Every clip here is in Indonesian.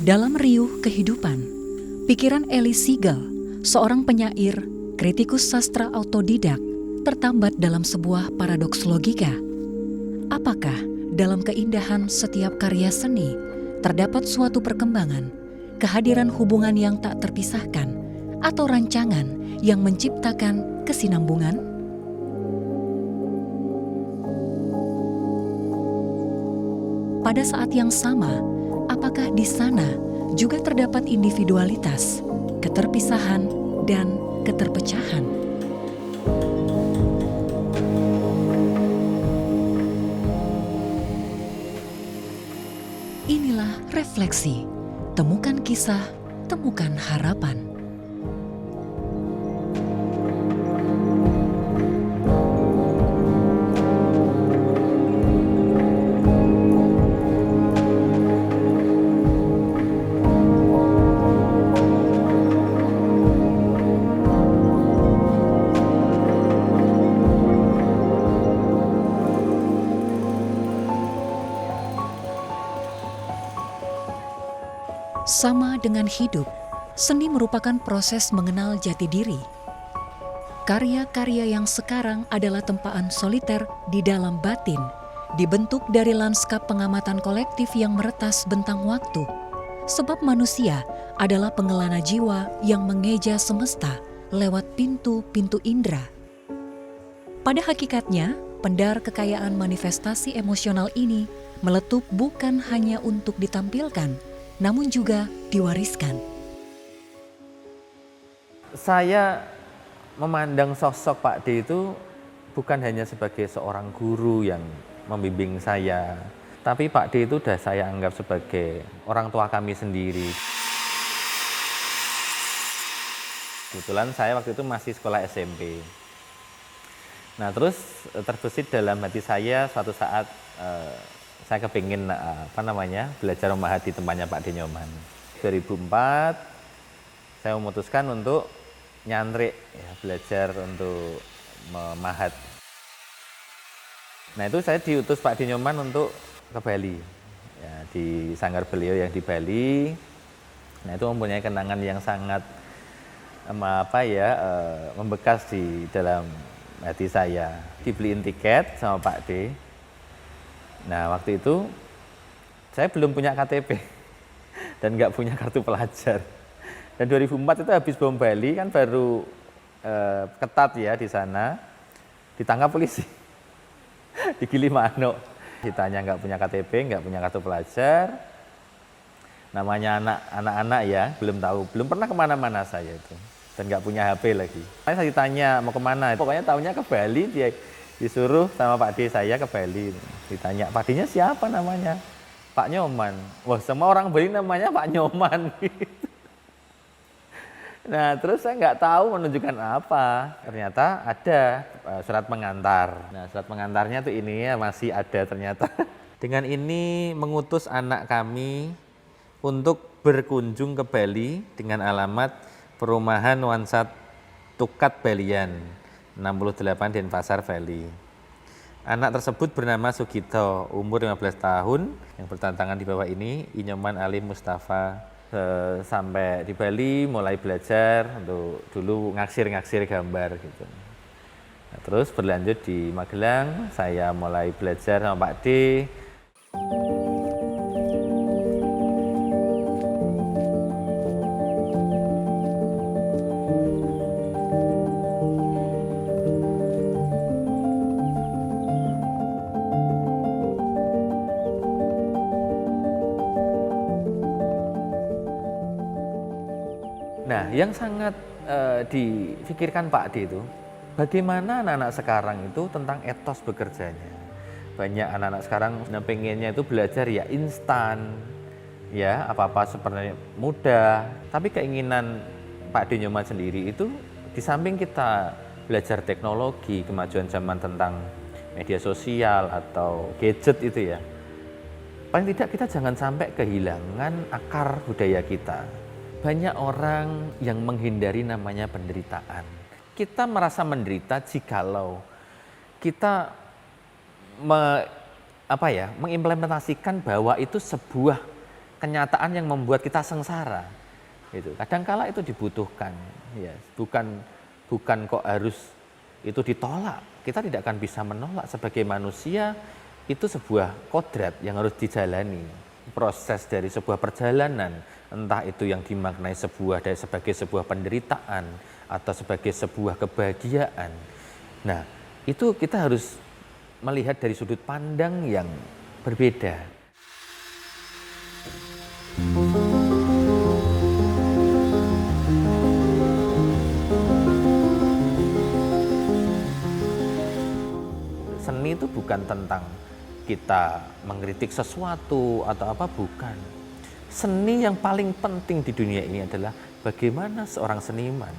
Dalam riuh kehidupan, pikiran Elie Segal, seorang penyair, kritikus sastra autodidak, tertambat dalam sebuah paradoks logika. Apakah dalam keindahan setiap karya seni terdapat suatu perkembangan, kehadiran hubungan yang tak terpisahkan, atau rancangan yang menciptakan kesinambungan? Pada saat yang sama, apakah di sana juga terdapat individualitas, keterpisahan, dan keterpecahan? Inilah refleksi, temukan kisah, temukan harapan. Sama dengan hidup, seni merupakan proses mengenal jati diri. Karya-karya yang sekarang adalah tempaan soliter di dalam batin, dibentuk dari lanskap pengamatan kolektif yang meretas bentang waktu. Sebab manusia adalah pengelana jiwa yang mengeja semesta lewat pintu-pintu indera. Pada hakikatnya, pendar kekayaan manifestasi emosional ini meletup bukan hanya untuk ditampilkan, namun juga diwariskan. Saya memandang sosok Pak D itu bukan hanya sebagai seorang guru yang membimbing saya, tapi Pak D itu sudah saya anggap sebagai orang tua kami sendiri. Kebetulan saya waktu itu masih sekolah SMP. Nah terus terbesit dalam hati saya suatu saat saya kepingin belajar memahat di tempatnya Pak D Nyoman. 2004 saya memutuskan untuk nyantrik, ya, belajar untuk memahat. Nah itu saya diutus Pak D Nyoman untuk ke Bali, ya, di sanggar beliau yang di Bali. Nah itu mempunyai kenangan yang sangat membekas di dalam hati saya. Dibeliin tiket sama Pak D. Nah waktu itu saya belum punya KTP dan nggak punya kartu pelajar. Dan 2004 itu habis bom Bali kan baru ketat ya di sana, ditangkap polisi di Gilimanuk. Ditanya nggak punya KTP, nggak punya kartu pelajar, namanya anak-anak ya, belum tahu, belum pernah kemana-mana saya itu, dan nggak punya HP lagi. Saya ditanya mau kemana, pokoknya tahunya ke Bali, dia disuruh sama Pak D saya ke Bali. Ditanya, Pak D-nya siapa namanya? Pak Nyoman. Wah, semua orang Bali namanya Pak Nyoman. Nah, terus saya nggak tahu menunjukkan apa. Ternyata ada surat pengantar. Nah, surat pengantarnya tuh ini ya masih ada ternyata. Dengan ini mengutus anak kami untuk berkunjung ke Bali dengan alamat Perumahan Wansat Tukat Balian, 68 Denpasar, Bali. Anak tersebut bernama Sugito, umur 15 tahun, yang bertantangan di bawah ini, Inyoman Ali Mustafa. Sampai di Bali mulai belajar untuk dulu ngaksir-ngaksir gambar gitu. Nah, terus berlanjut di Magelang, saya mulai belajar sama Pak D. Nah, yang sangat difikirkan Pak D itu, bagaimana anak-anak sekarang itu tentang etos bekerjanya. Banyak anak-anak sekarang pengennya itu belajar ya instan, ya apa-apa sebenarnya mudah. Tapi keinginan Pak D Nyoman sendiri itu, di samping kita belajar teknologi, kemajuan zaman tentang media sosial atau gadget itu ya, paling tidak kita jangan sampai kehilangan akar budaya kita. Banyak orang yang menghindari namanya penderitaan. Kita merasa menderita jikalau kita mengimplementasikan bahwa itu sebuah kenyataan yang membuat kita sengsara. Gitu. Kadangkala itu dibutuhkan, ya. Bukan kok harus itu ditolak. Kita tidak akan bisa menolak sebagai manusia, itu sebuah kodrat yang harus dijalani. Proses dari sebuah perjalanan, entah itu yang dimaknai sebagai sebuah penderitaan atau sebagai sebuah kebahagiaan. Nah, itu kita harus melihat dari sudut pandang yang berbeda. Seni itu bukan tentang kita mengkritik sesuatu atau apa, bukan. Seni yang paling penting di dunia ini adalah bagaimana seorang seniman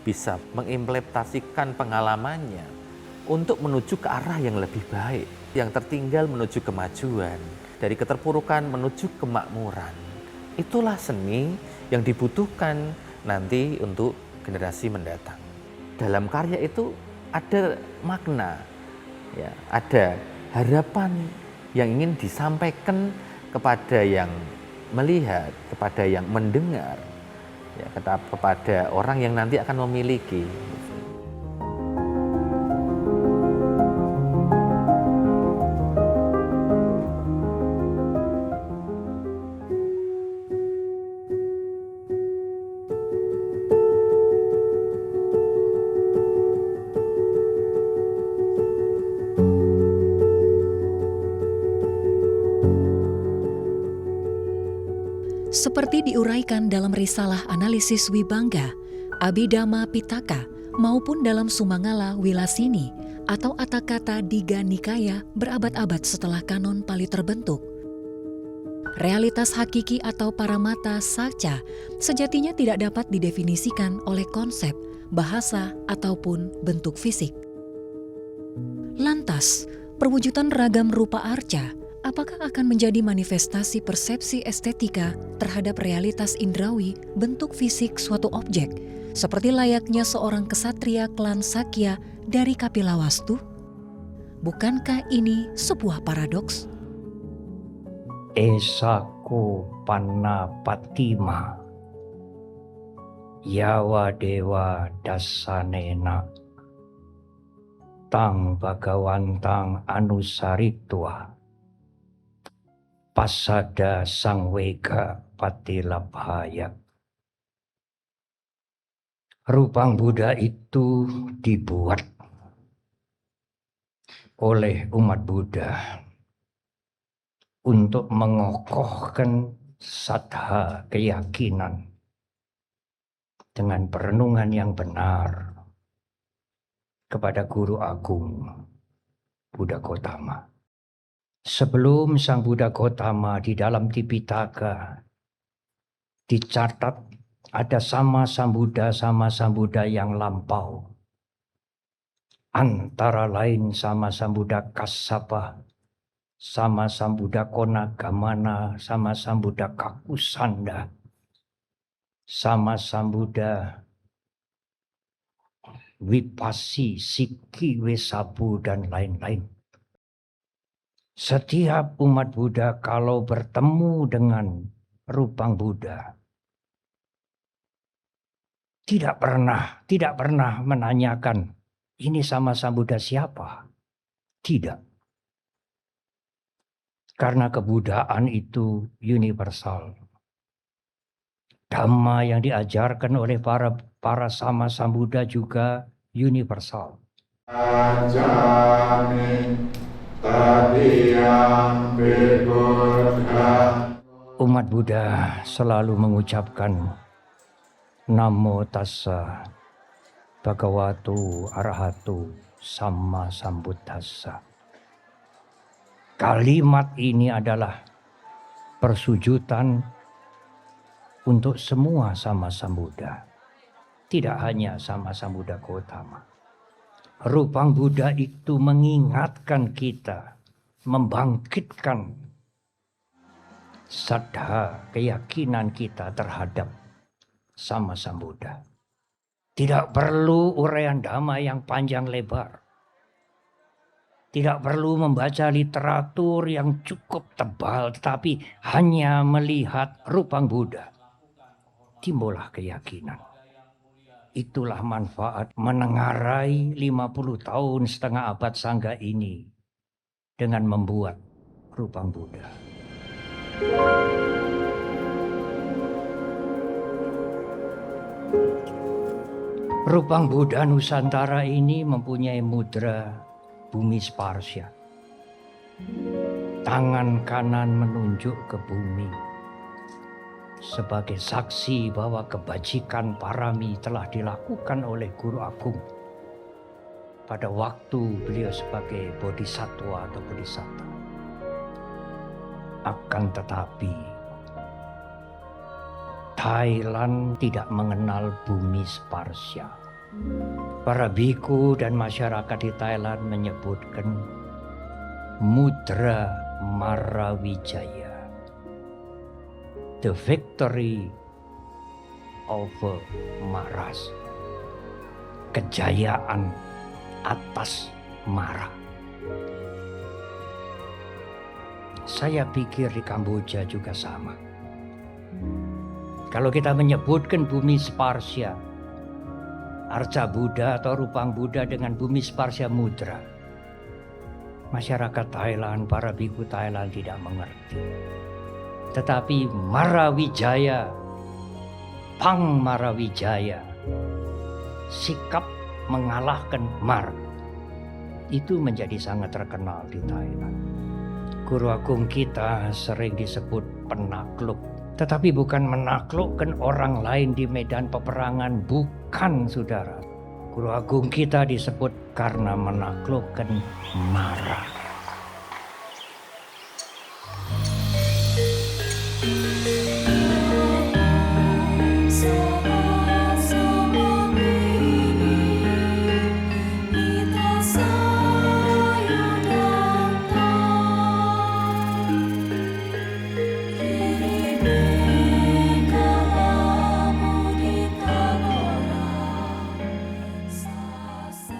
bisa mengimplementasikan pengalamannya untuk menuju ke arah yang lebih baik, yang tertinggal menuju kemajuan, dari keterpurukan menuju kemakmuran. Itulah seni yang dibutuhkan nanti untuk generasi mendatang. Dalam karya itu ada makna, ya, ada harapan yang ingin disampaikan kepada yang melihat, kepada yang mendengar, ya, kepada orang yang nanti akan memiliki. Seperti diuraikan dalam risalah analisis Wibangga, Abhidhamma Pitaka, maupun dalam Sumangala Wilasini atau Atakata Digha Nikaya berabad-abad setelah kanon Pali terbentuk. Realitas hakiki atau paramata saca sejatinya tidak dapat didefinisikan oleh konsep, bahasa, ataupun bentuk fisik. Lantas, perwujudan ragam rupa arca apakah akan menjadi manifestasi persepsi estetika terhadap realitas indrawi bentuk fisik suatu objek, seperti layaknya seorang kesatria klan Sakya dari Kapilawastu? Bukankah ini sebuah paradoks? Esako Panapatima Yawa Dewa Dasanena Tang Bhagawantang Anusaritwa Pasada Sangwega Patilabhaya. Rupang Buddha itu dibuat oleh umat Buddha untuk mengokohkan saddha, keyakinan dengan perenungan yang benar kepada Guru Agung Buddha Gautama. Sebelum Sang Buddha Gautama di dalam Tipitaka dicatat ada sama Sambuddha yang lampau. Antara lain sama Sambuddha Kassapa, sama Sambuddha Konagamana, sama Sambuddha Kakusanda, sama Sambuddha Wipasi, Siki, Wesabu, dan lain-lain. Setiap umat Buddha kalau bertemu dengan Rupang Buddha tidak pernah menanyakan ini sama Sambuddha siapa. Tidak. Karena kebudayaan itu universal. Dhamma yang diajarkan oleh para sama Sambuddha juga universal. Umat Buddha selalu mengucapkan Namo Tassa Bhagavato Arahato Samma Sambuddhassa. Kalimat ini adalah persujudan untuk semua sama Sambuddha. Tidak hanya sama Sambuddha Gautama. Rupang Buddha itu mengingatkan kita, membangkitkan saddha, keyakinan kita terhadap sama Sambuddha. Tidak perlu uraian dhamma yang panjang lebar. Tidak perlu membaca literatur yang cukup tebal, tetapi hanya melihat rupang Buddha. Timbullah keyakinan. Itulah manfaat menengarai 50 tahun setengah abad Sangga ini dengan membuat rupang Buddha. Rupang Buddha Nusantara ini mempunyai mudra bumi Sparsya. Tangan kanan menunjuk ke bumi sebagai saksi bahwa kebajikan parami telah dilakukan oleh Guru Agung pada waktu beliau sebagai bodhisattva atau bodhisatta. Akan tetapi Thailand tidak mengenal bumi Sparsya. Para biku dan masyarakat di Thailand menyebutkan mudra Marawijaya, the victory over Maras, kejayaan atas Mara. Saya pikir di Kamboja juga sama. Kalau kita menyebutkan bumi Sparsya, Arca Buddha atau rupang Buddha dengan bumi Sparsya mudra, masyarakat Thailand, para biku Thailand tidak mengerti. Tetapi Marawijaya, Pang Marawijaya, sikap mengalahkan Mar, itu menjadi sangat terkenal di Thailand. Guru Agung kita sering disebut penakluk. Tetapi bukan menaklukkan orang lain di medan peperangan, bukan saudara. Guru Agung kita disebut karena menaklukkan Mara.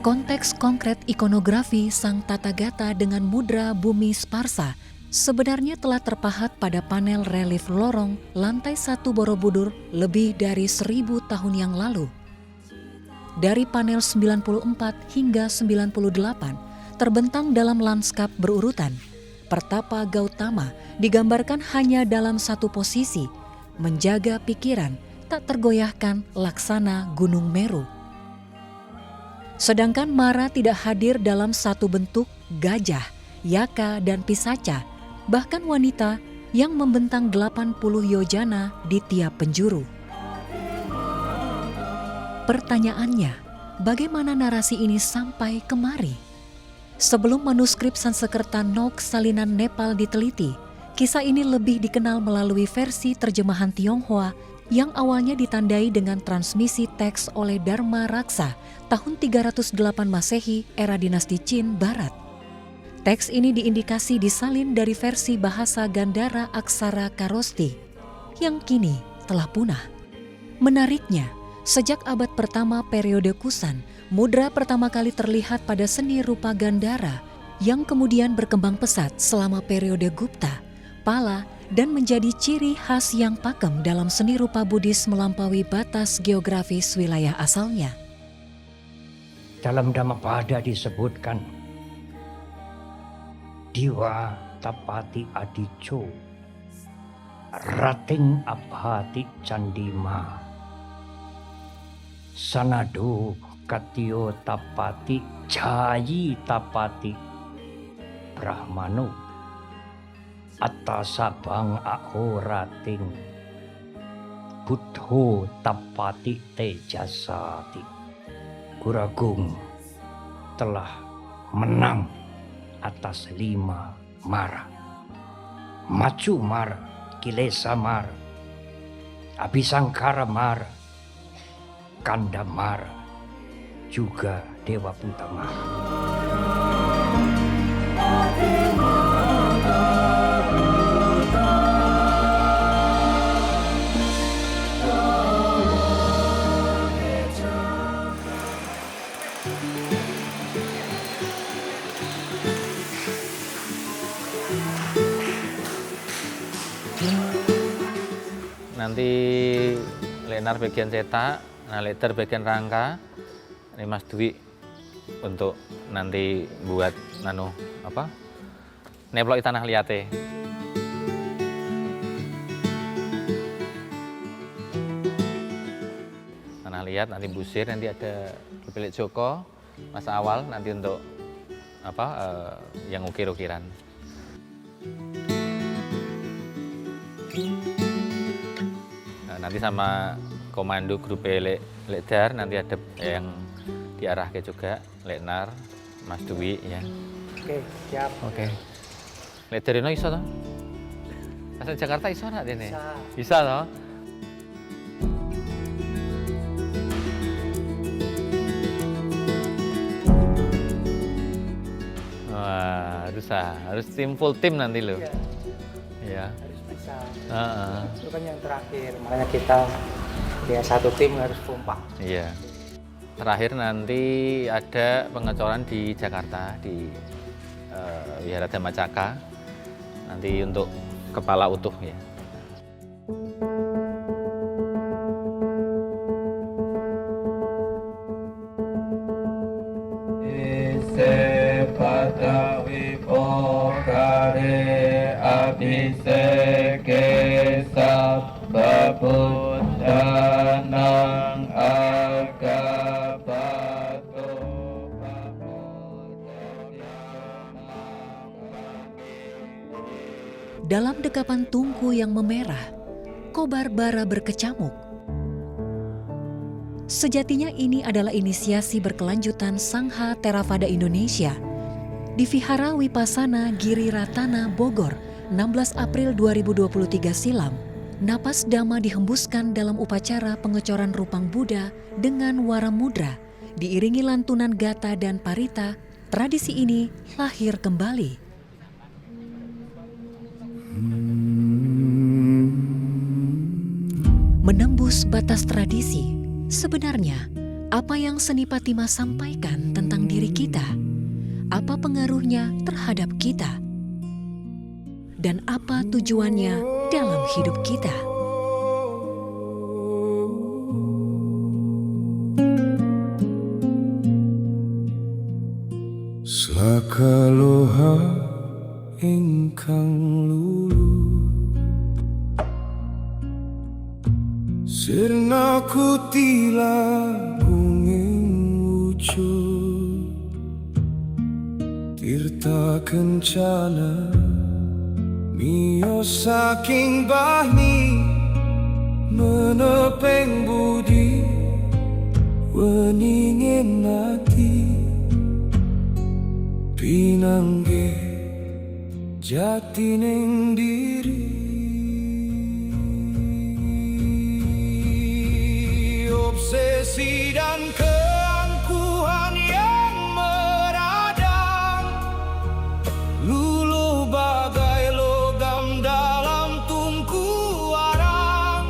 Konteks konkret ikonografi Sang Tathagata dengan mudra bumi Sparsa sebenarnya telah terpahat pada panel relief lorong lantai 1 Borobudur lebih dari 1000 tahun yang lalu. Dari panel 94 hingga 98 terbentang dalam lanskap berurutan. Pertapa Gautama digambarkan hanya dalam satu posisi, menjaga pikiran tak tergoyahkan laksana Gunung Meru. Sedangkan Mara tidak hadir dalam satu bentuk gajah, yaka, dan pisaca, bahkan wanita yang membentang 80 yojana di tiap penjuru. Pertanyaannya, bagaimana narasi ini sampai kemari? Sebelum manuskrip Sanskerta Nok salinan Nepal diteliti, kisah ini lebih dikenal melalui versi terjemahan Tionghoa yang awalnya ditandai dengan transmisi teks oleh Dharma Raksa tahun 308 Masehi era dinasti Qin Barat. Teks ini diindikasi disalin dari versi bahasa Gandhara aksara Kharoshthi yang kini telah punah. Menariknya, sejak abad pertama periode Kusan, mudra pertama kali terlihat pada seni rupa Gandhara yang kemudian berkembang pesat selama periode Gupta, Pala, dan menjadi ciri khas yang pakem dalam seni rupa Buddhis melampaui batas geografis wilayah asalnya. Dalam Dhammapada disebutkan Diwa Tapati Adico Rating Abhati Candima Sanado Katio Tapati Jayi Tapati Brahmano Atasabang Ahorating Buddho Tapati Tejasati. Guru Agung telah menang atas 5 Mara. Macu Mara, Kilesa Mara, Abhisangkara Mara, Kanda Mara, juga Dewa Buta Mara. Nanti Leknar bagian cetak, nah Leder bagian rangka, ini Mas Dwi untuk nanti buat neploki tanah liate. Tanah liat nanti busir, nanti ada Pilik Joko, Mas Awal nanti untuk yang ukir-ukiran. Nanti sama komando grup Lekdar nanti ada yang diarahke juga Leknar, Mas Dwi ya. Oke, siap. Oke. Lekdar iso toh? Asal Jakarta iso nak dene? Bisa. Bisa toh? Wah, harus tim full tim nanti loh. Iya. Ya. Harus bisa. Heeh. Itu kan yang terakhir, makanya kita ya satu tim harus kompak. Iya. Terakhir nanti ada pengecoran di Jakarta di Wihara Dhammacaka. Nanti untuk kepala utuh ya. Dalam dekapan tungku yang memerah, kobar bara berkecamuk. Sejatinya ini adalah inisiasi berkelanjutan Sangha Theravada Indonesia di Vihara Wipasana Giri Ratana, Bogor, 16 April 2023 silam. Napas Dhamma dihembuskan dalam upacara pengecoran rupang Buddha dengan wara mudra, diiringi lantunan gata dan parita. Tradisi ini lahir kembali. Menembus batas tradisi, sebenarnya apa yang Seni Patima sampaikan tentang diri kita? Apa pengaruhnya terhadap kita? Dan apa tujuannya dalam hidup kita? Slakaloha ingkang lulu sirna kutila bunging wujud tirta kencana mio saking bahni menepeng budi weningin nati pinangge jati ning diri obsesi dan keangkuhan yang meradang luluh bagai logam dalam tungku arang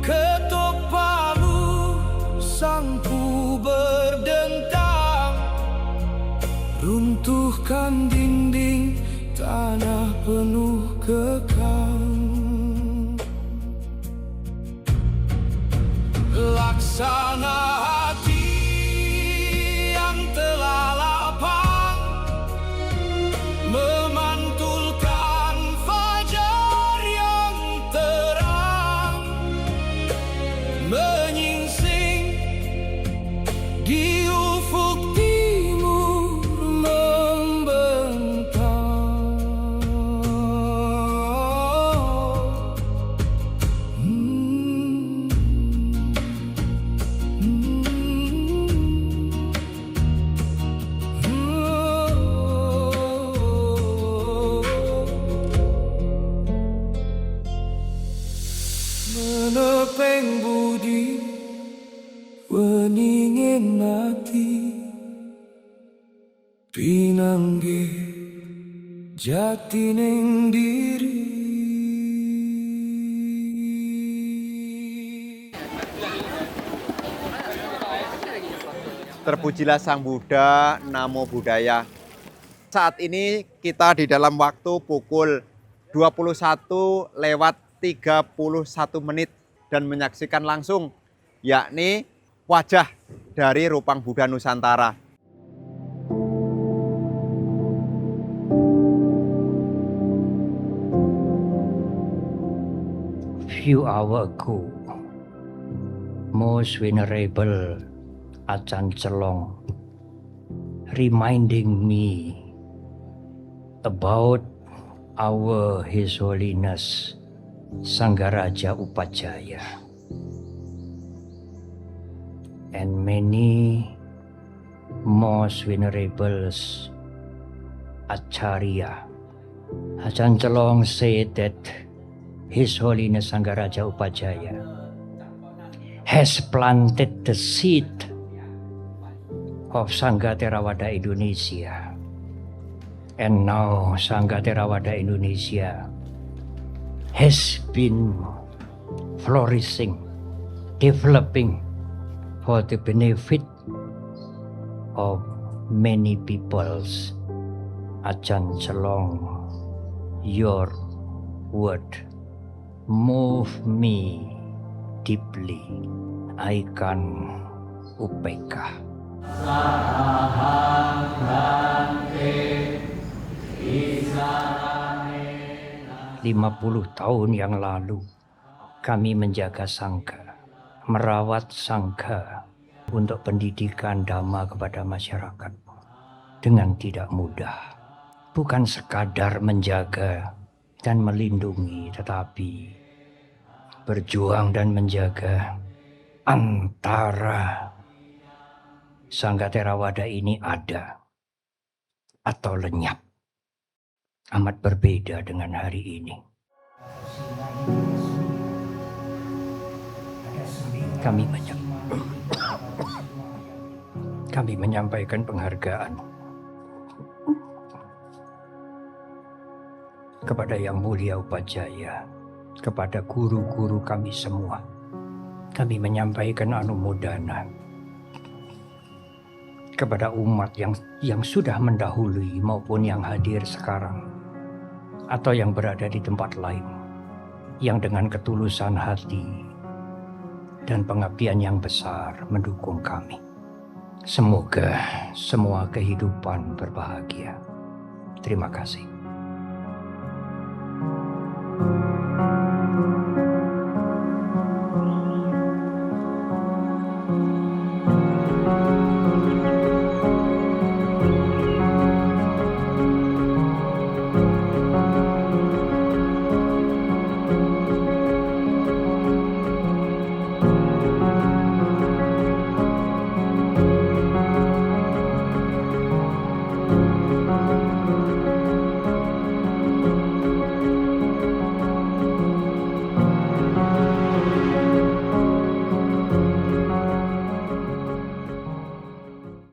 ketok palu sangku berdentang runtuhkan dinding tanah penuh kekang laksana hati yang telah lapang memantulkan fajar yang terang menyingsing di ufuk timur membentang menepeng budi weningin nati pinangge jati ning diri Terpujilah Sang Buddha, Namo Buddhaya. Saat ini kita di dalam waktu pukul 21:31 dan menyaksikan langsung, yakni wajah dari Rupang Buddha Nusantara. Few hours ago, Most Venerable Ajahn Chelong reminding me about our His Holiness Sangharaja Upajjhaya and many Most Venerables Acharya. Ajahn Chelong said that His Holiness Sangharaja Upajjhaya has planted the seed of Sangha Theravada Indonesia, and now Sangha Theravada Indonesia has been flourishing, developing for the benefit of many peoples. Ajahn Chelong, your word move me deeply. I can upeka. 50 tahun yang lalu kami menjaga sangha, merawat sangha untuk pendidikan dhamma kepada masyarakat dengan tidak mudah. Bukan sekadar menjaga dan melindungi, tetapi berjuang dan menjaga antara Sangha Theravada ini ada atau lenyap. Amat berbeda dengan hari ini. Kami menyampaikan penghargaan kepada Yang Mulia Upajjhaya, kepada guru-guru kami semua. Kami menyampaikan anumodana kepada umat yang sudah mendahului maupun yang hadir sekarang atau yang berada di tempat lain, yang dengan ketulusan hati dan pengabdian yang besar mendukung kami. Semoga semua kehidupan berbahagia. Terima kasih.